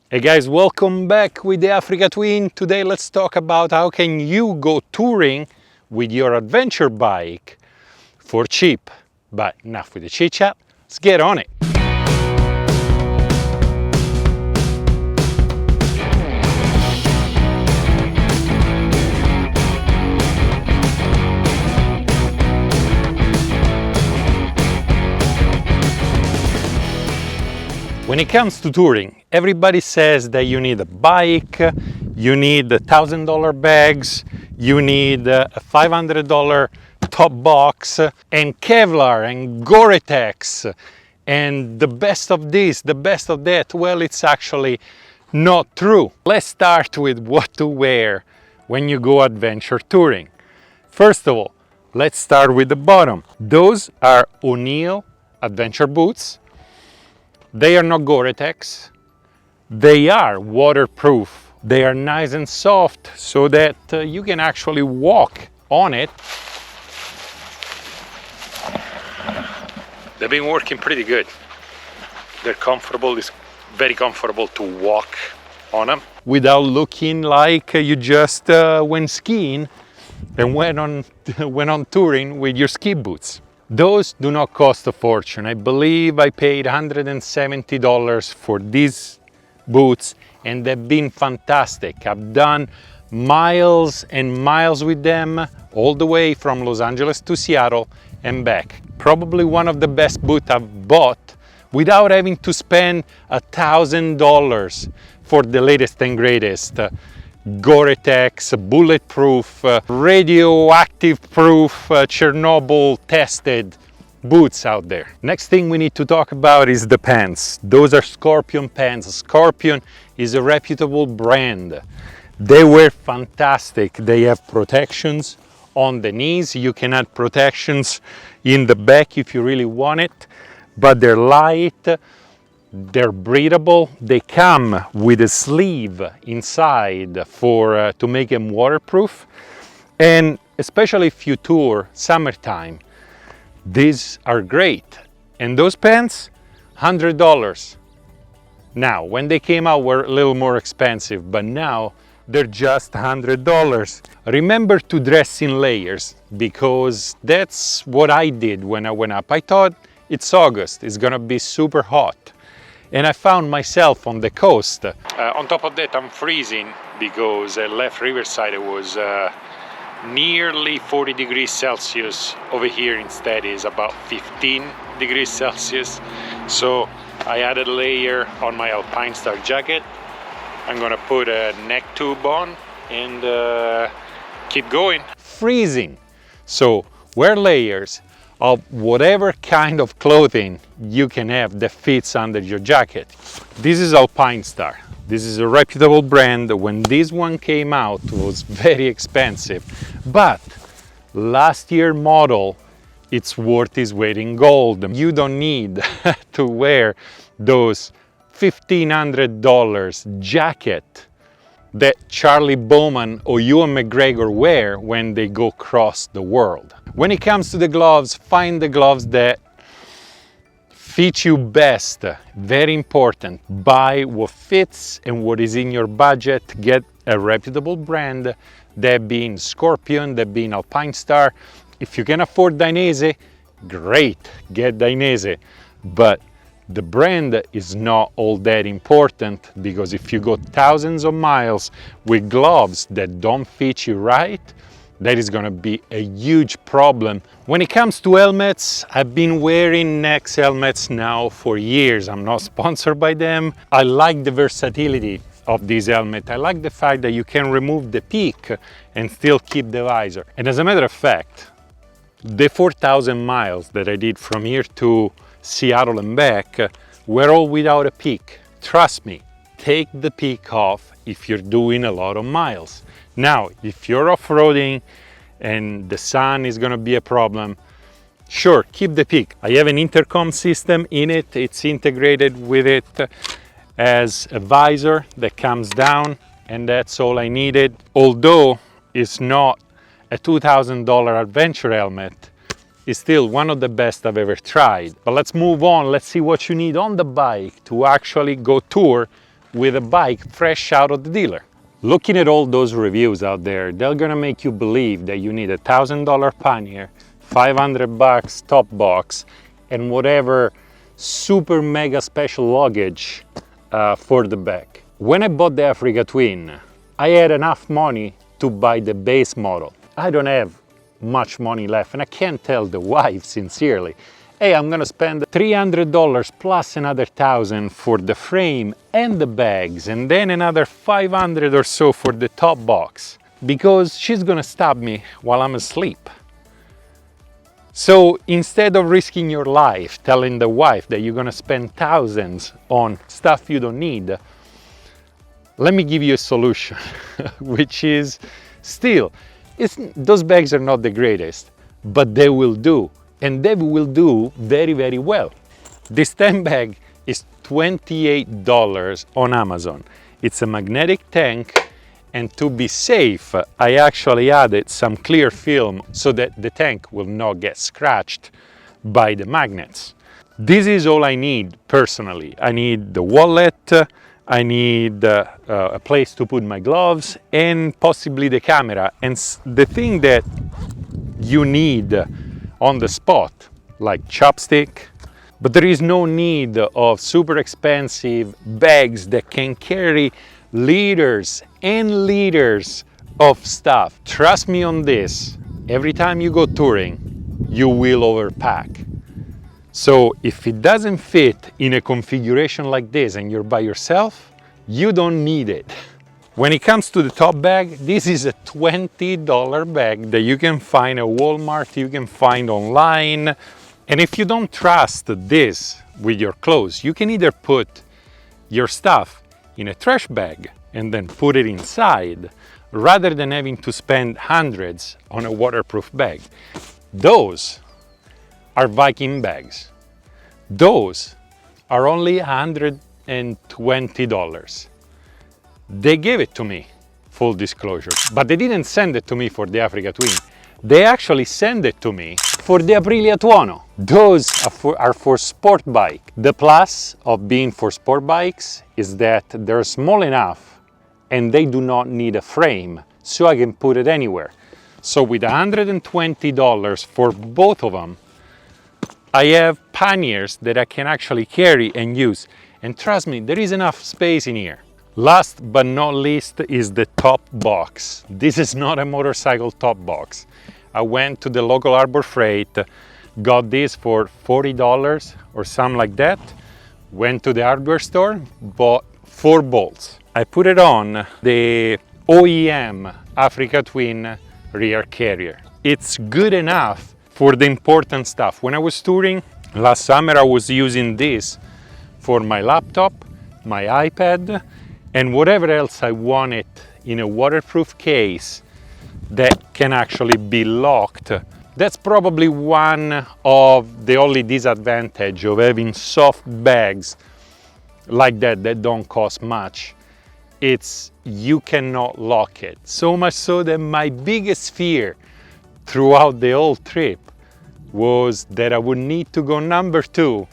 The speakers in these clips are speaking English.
Hey guys, welcome back with the Africa Twin. Today let's talk about how can you go touring with your adventure bike for cheap. But enough with the chit chat, let's get on it. When it comes to touring, everybody says that you need a bike, you need $1,000 bags, you need a $500 top box, and Kevlar and Gore-Tex, and the best of this, the best of that. Well, it's actually not true. Let's start with what to wear when you go adventure touring. First of all, let's start with the bottom. Those are O'Neill adventure boots. They are not Gore-Tex, they are waterproof. They are nice and soft so that you can actually walk on it. They've been working pretty good. They're comfortable, it's very comfortable to walk on them without looking like you just went skiing and went on touring with your ski boots. Those do not cost a fortune. I believe I paid $170 for these boots and they've been fantastic. I've done miles and miles with them all the way from Los Angeles to Seattle and back. Probably one of the best boots I've bought without having to spend $1,000 for the latest and greatest Gore-Tex, bulletproof, radioactive proof, Chernobyl tested boots out there. Next thing we need to talk about is the pants. Those are Scorpion pants. Scorpion is a reputable brand. They were fantastic. They have protections on the knees. You can add protections in the back if you really want it, but they're light. They're breathable. They come with a sleeve inside to make them waterproof, and especially if you tour summertime, these are great. And those pants, $100. Now, when they came out, were a little more expensive, but now they're just $100. Remember to dress in layers, because that's what I did when I went up. I thought it's August, it's gonna be super hot. And I found myself on the coast. On top of that, I'm freezing because I left Riverside. It was nearly 40 degrees Celsius. Over here instead is about 15 degrees Celsius. So I added a layer on my Alpine-Star jacket. I'm gonna put a neck tube on and keep going. Freezing. So wear layers of whatever kind of clothing you can have that fits under your jacket. This is Alpine-Star. This is a reputable brand. When this one came out, it was very expensive, but last year model, it's worth its weight in gold. You don't need to wear those $1,500 jacket that Charlie Bowman or Ewan McGregor wear when they go across the world. When it comes to the gloves, find the gloves that fit you best. Very important. Buy what fits and what is in your budget. Get a reputable brand, that being Scorpion, that being Alpine-Star. If you can afford Dainese, great, get Dainese. But the brand is not all that important, because if you go thousands of miles with gloves that don't fit you right, that is gonna be a huge problem. When it comes to helmets, I've been wearing Nex helmets now for years. I'm not sponsored by them. I like the versatility of this helmet. I like the fact that you can remove the peak and still keep the visor. And as a matter of fact, the 4,000 miles that I did from here to Seattle and back were all without a peak. Trust me, take the peak off if you're doing a lot of miles. Now, if you're off-roading and the sun is gonna be a problem, sure, keep the peak. I have an intercom system in it. It's integrated with it as a visor that comes down, and that's all I needed. Although it's not a $2,000 adventure helmet, is still one of the best I've ever tried. But let's move on, let's see what you need on the bike to actually go tour with a bike fresh out of the dealer. Looking at all those reviews out there, they're gonna make you believe that you need a $1,000 pannier, $500 top box, and whatever super mega special luggage for the bag. When I bought the Africa Twin, I had enough money to buy the base model. I don't have much money left, and I can't tell the wife sincerely, hey, I'm gonna spend $300 plus another $1,000 for the frame and the bags, and then another $500 or so for the top box, because she's gonna stab me while I'm asleep. So instead of risking your life telling the wife that you're gonna spend thousands on stuff you don't need, let me give you a solution, which is still, those bags are not the greatest, but they will do. And they will do very, very well. This 10 bag is $28 on Amazon. It's a magnetic tank, and to be safe, I actually added some clear film so that the tank will not get scratched by the magnets. This is all I need personally. I need the wallet, I need a place to put my gloves, and possibly the camera. And the thing that you need on the spot, like chopstick, but there is no need of super expensive bags that can carry liters and liters of stuff. Trust me on this, every time you go touring, you will overpack. So if it doesn't fit in a configuration like this and you're by yourself, you don't need it. When it comes to the top bag, this is a $20 bag that you can find at Walmart, you can find online. And if you don't trust this with your clothes, you can either put your stuff in a trash bag and then put it inside, rather than having to spend hundreds on a waterproof bag. Those are Viking bags. Those are only $120. They gave it to me, full disclosure, but they didn't send it to me for the Africa Twin. They actually sent it to me for the APRILIA TUONO. Those are for sport bike. The plus of being for sport bikes is that they're small enough and they do not need a frame, so I can put it anywhere. So with $120 for both of them, I have panniers that I can actually carry and use. And trust me, there is enough space in here. Last but not least is the top box. This is not a motorcycle top box. I went to the local Harbor Freight, got this for $40 or something like that, went to the hardware store, bought 4 bolts. I put it on the OEM Africa Twin rear carrier. It's good enough for the important stuff. When I was touring last summer, I was using this for my laptop, my iPad, and whatever else I wanted in a waterproof case that can actually be locked. That's probably one of the only disadvantage of having soft bags like that don't cost much. It's you cannot lock it. So much so that my biggest fear throughout the whole trip was that I would need to go number 2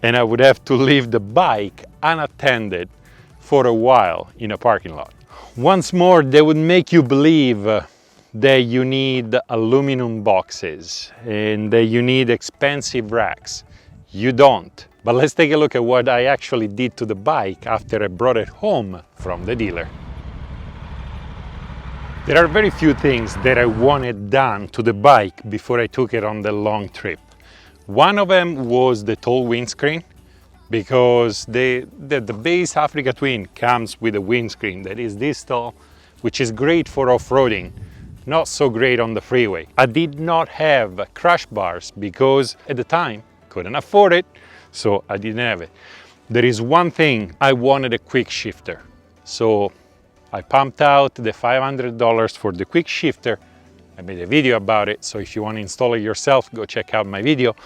and I would have to leave the bike unattended for a while in a parking lot. Once more, they would make you believe that you need aluminum boxes and that you need expensive racks. You don't. But let's take a look at what I actually did to the bike after I brought it home from the dealer. There are very few things that I wanted done to the bike before I took it on the long trip. One of them was the tall windscreen, because the base Africa Twin comes with a windscreen that is this tall, which is great for off-roading, not so great on the freeway. I did not have crash bars because at the time couldn't afford it, so I didn't have it. There is one thing, I wanted a quick shifter, so I pumped out the $500 for the quick shifter. I made a video about it, so if you want to install it yourself, go check out my video.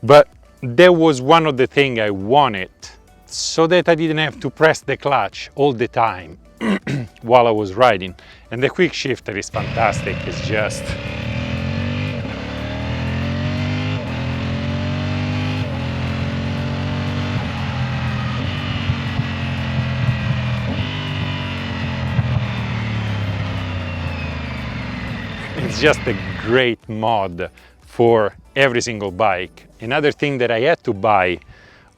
But that was one of the things I wanted, so that I didn't have to press the clutch all the time while I was riding. And the quick shifter is fantastic. It's just It's just a great mod for every single bike. Another thing that I had to buy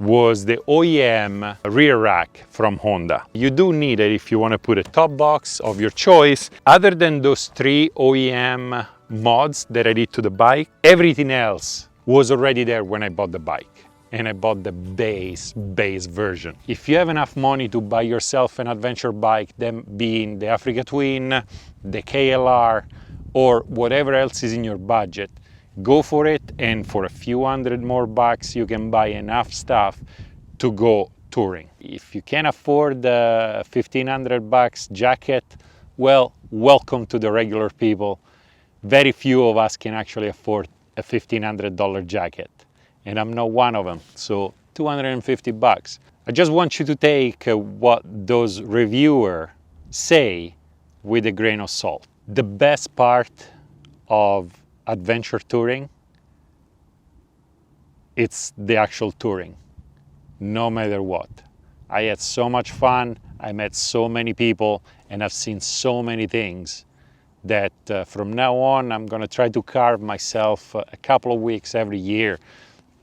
was the OEM rear rack from Honda. You do need it if you want to put a top box of your choice. Other than those 3 OEM mods that I did to the bike, everything else was already there when I bought the bike. And I bought the base version. If you have enough money to buy yourself an adventure bike, them being the Africa Twin, the KLR, or whatever else is in your budget, go for it, and for a few hundred more bucks you can buy enough stuff to go touring. If you can't afford the 1500 bucks jacket, well, welcome to the regular people. Very few of us can actually afford a $1,500 jacket, and I'm not one of them, so 250 bucks. I just want you to take what those reviewers say with a grain of salt. The best part of adventure touring, it's the actual touring, no matter what. I had so much fun, I met so many people, and I've seen so many things that from now on I'm gonna try to carve myself a couple of weeks every year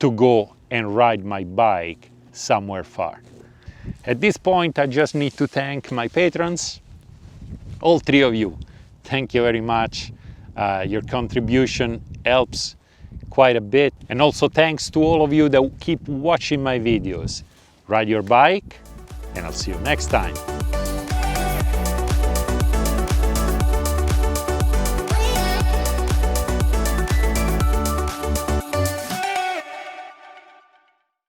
to go and ride my bike somewhere far. At this point, I just need to thank my patrons, all 3 of you. Thank you very much. Your contribution helps quite a bit. And also thanks to all of you that keep watching my videos. Ride your bike, and I'll see you next time.